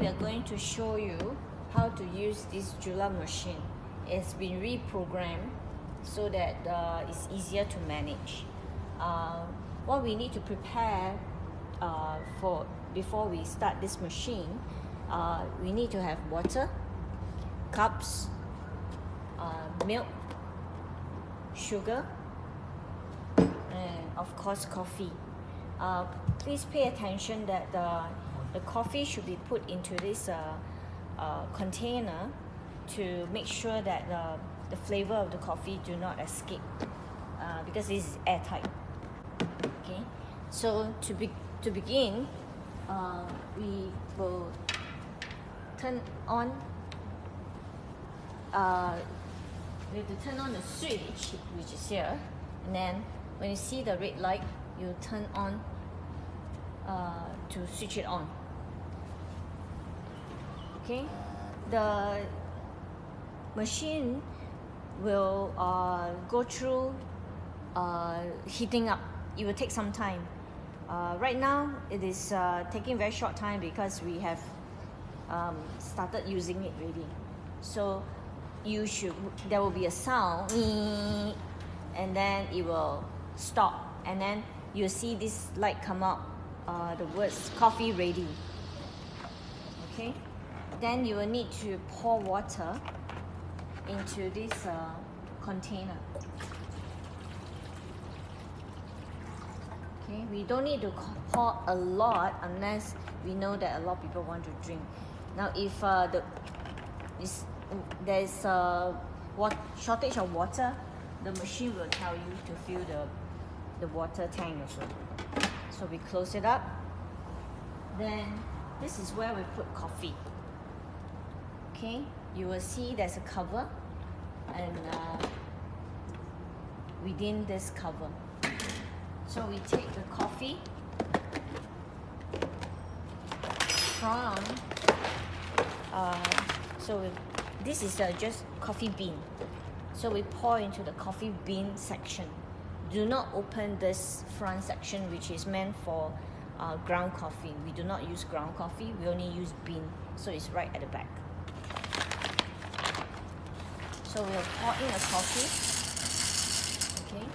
we are going to show you how to use this Joula machine. It's been reprogrammed so that it's easier to manage. What we need to prepare before we start this machine, we need to have water, cups, milk, sugar, and of course coffee. Please pay attention that the coffee should be put into this container to make sure that the flavor of the coffee do not escape, because this is airtight. Okay, so to begin, we will turn on. We have to turn on the switch, which is here, and then when you see the red light, you turn on to switch it on. Okay, the machine will go through heating up. It will take some time. Right now, it is taking very short time because we have started using it already. So there will be a sound, and then it will stop, and then you'll see this light come up, the words coffee ready. Okay, then you will need to pour water into this container. Okay, we don't need to pour a lot unless we know that a lot of people want to drink. Now, if there's a shortage of water, the machine will tell you to fill the water tank also. So we close it up. Then this is where we put coffee. Okay, you will see there's a cover, and within this cover, so we take the coffee from this is just coffee bean. So we pour into the coffee bean section. Do not open this front section, which is meant for ground coffee. We do not use ground coffee. We only use bean. So it's right at the back. So we'll pour in a coffee. Okay.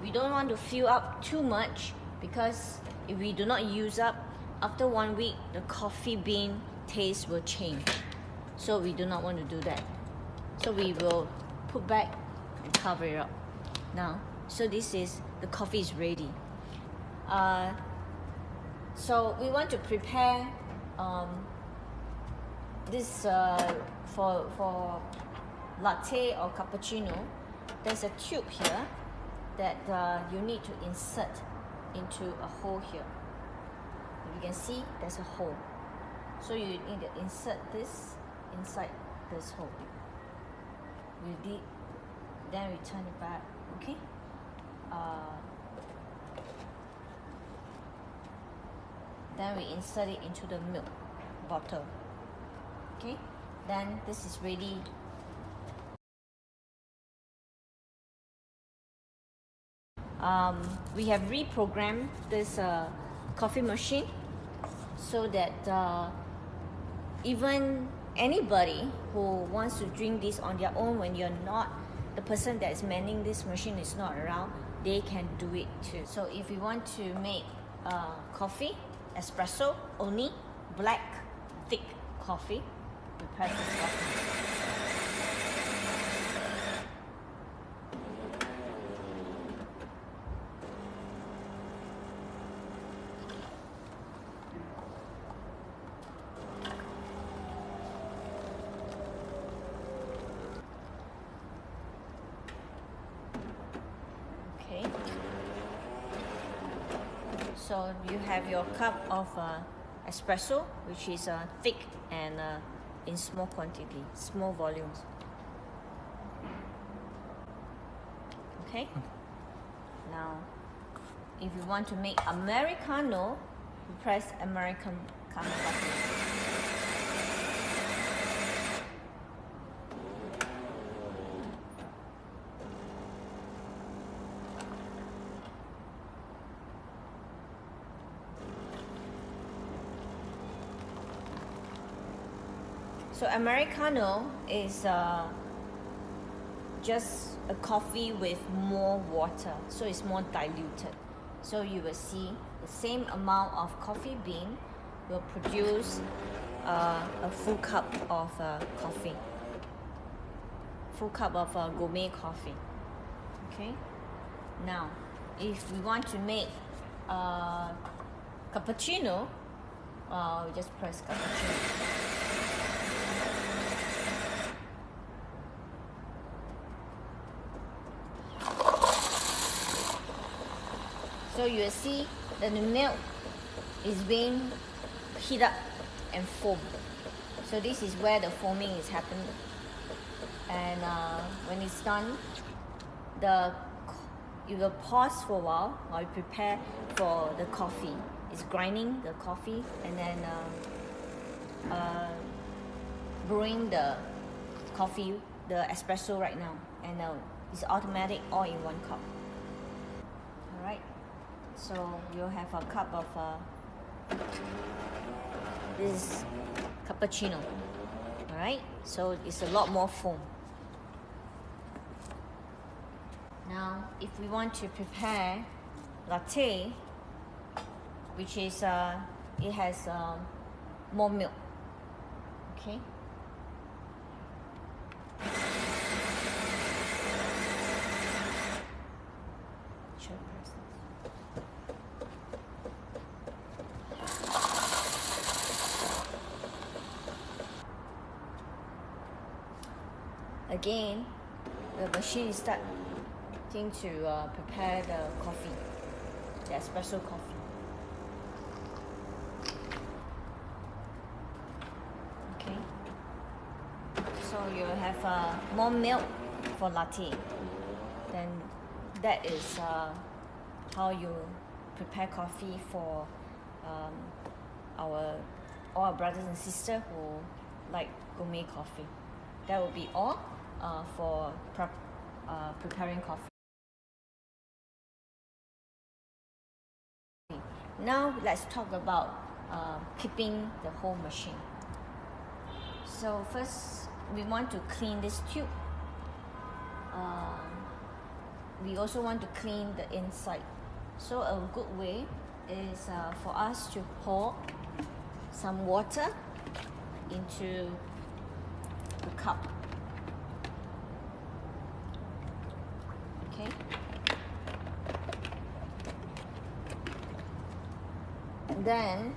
We don't want to fill up too much, because if we do not use up, after 1 week, the coffee bean taste will change. So we do not want to do that. So we will put back and cover it up. Now, so the coffee is ready. So we want to prepare this for latte or cappuccino. There's a tube here that you need to insert into a hole here. You can see there's a hole. So you need to insert this inside this hole. Then we turn it back. Okay. Then we insert it into the milk bottle. Okay. Then this is ready. We have reprogrammed this coffee machine so that even anybody who wants to drink this on their own, when the person that is manning this machine is not around, they can do it too. So if we want to make coffee, espresso only, black, thick coffee, we press this button. So you have your cup of espresso, which is thick and in small quantity, small volumes. Okay? Now, if you want to make Americano, you press Americano button. So Americano is just a coffee with more water, so it's more diluted. So you will see the same amount of coffee bean will produce a full cup of coffee, full cup of gourmet coffee. Okay. Now, if we want to make cappuccino, we just press cappuccino. So you will see that the milk is being heated up and foam. So this is where the foaming is happening. And when it's done, you will pause for a while while you prepare for the coffee. It's grinding the coffee and then brewing the coffee, the espresso right now. And it's automatic all in one cup. Alright, so you'll have a cup of this cappuccino. Alright, so it's a lot more foam. Now, if we want to prepare latte, which is it has more milk. Okay. Should I press this? Again, the machine is starting to prepare the coffee, the espresso coffee. Okay, so you have more milk for latte. Then that is how you prepare coffee for all our brothers and sisters who like gourmet coffee. That will be all for preparing coffee. Now let's talk about keeping the whole machine. So first we want to clean this tube. We also want to clean the inside. So a good way is for us to pour some water into the cup. Okay. Then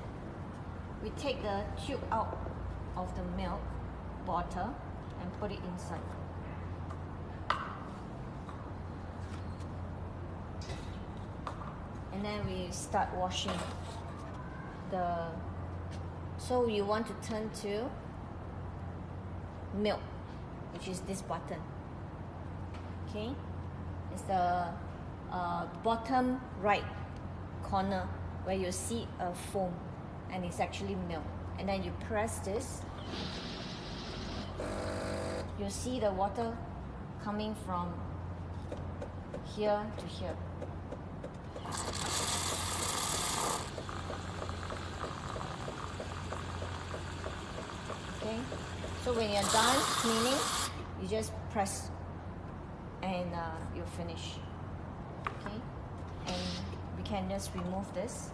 we take the tube out of the milk bottle and put it inside. And then we start washing so you want to turn to milk, which is this button. Okay, it's the bottom right corner where you see a foam and it's actually milk. And then you press this, you see the water coming from here to here. Okay, so when you're done cleaning, you just press and you're finished. Okay, and we can just remove this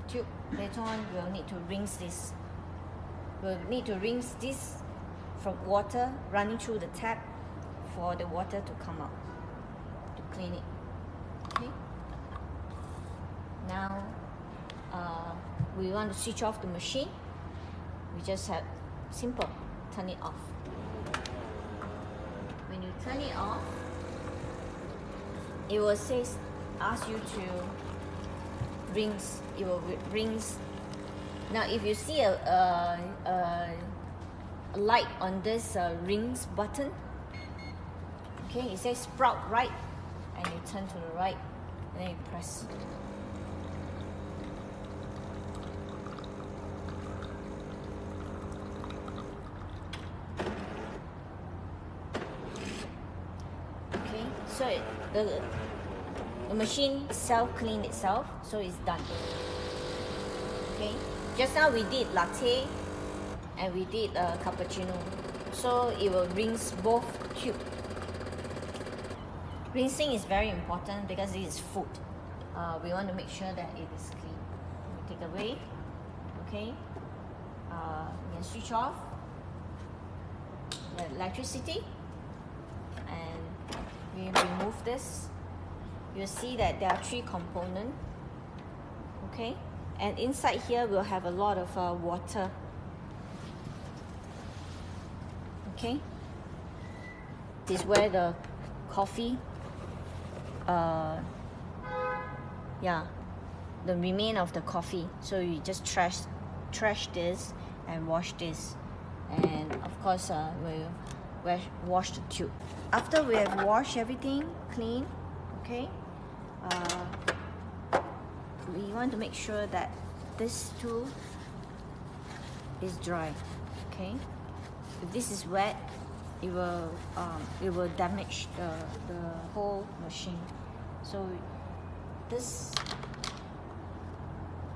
tube. Later on, we'll need to rinse this. We'll need to rinse this from water running through the tap for the water to come out to clean it. Okay. Now, we want to switch off the machine. We just have simple turn it off. When you turn it off, it will ask you to rinse. It will rinse. Now, if you see a light on this rinse button, okay, it says sprout right, and you turn to the right, and then you press. Okay, so the machine self-clean itself, so it's done. Okay, just now we did latte, and we did a cappuccino, so it will rinse both tube. Rinsing is very important because it is food. We want to make sure that it is clean. We take away, okay. We can switch off the electricity, and we remove this. You'll see that there are 3 components, okay, and inside here we'll have a lot of water, okay. This is where the coffee, the remain of the coffee, so you just trash this and wash this, and of course we'll wash the tube. After we have washed everything clean, okay, we want to make sure that this tool is dry, okay. If this is wet, it will damage the whole machine. So this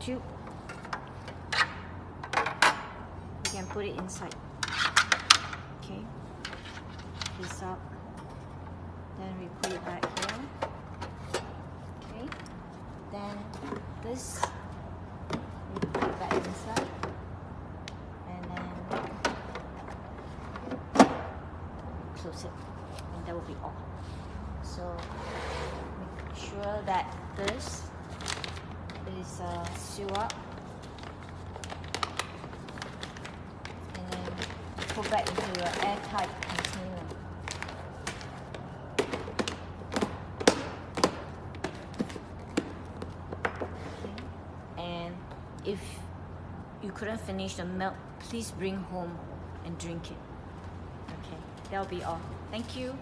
tube, you can put it inside, okay. This up, then we put it back here, okay. Then this, we put it back inside, and then close it, and that will be all. So make sure that this is sealed up, and then put back into your airtight container. Okay. And if you couldn't finish the milk, please bring home and drink it. Okay, that'll be all. Thank you.